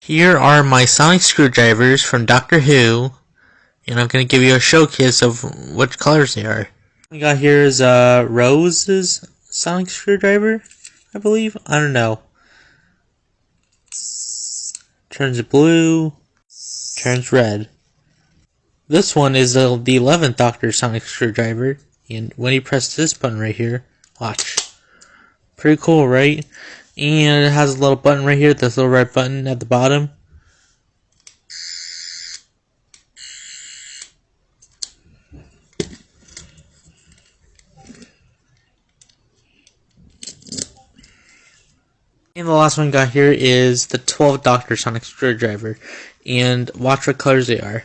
Here are my sonic screwdrivers from Doctor Who, and I'm going to give you a showcase of what colors they are. We got here is Rose's sonic screwdriver, I believe. I don't know. Turns blue, turns red. This one is the 11th Doctor sonic screwdriver, and when you press this button right here, watch. Pretty cool, right? And it has a little button right here, this little red button at the bottom. And the last one got here is the 12th Doctor sonic screwdriver. And watch what colors they are.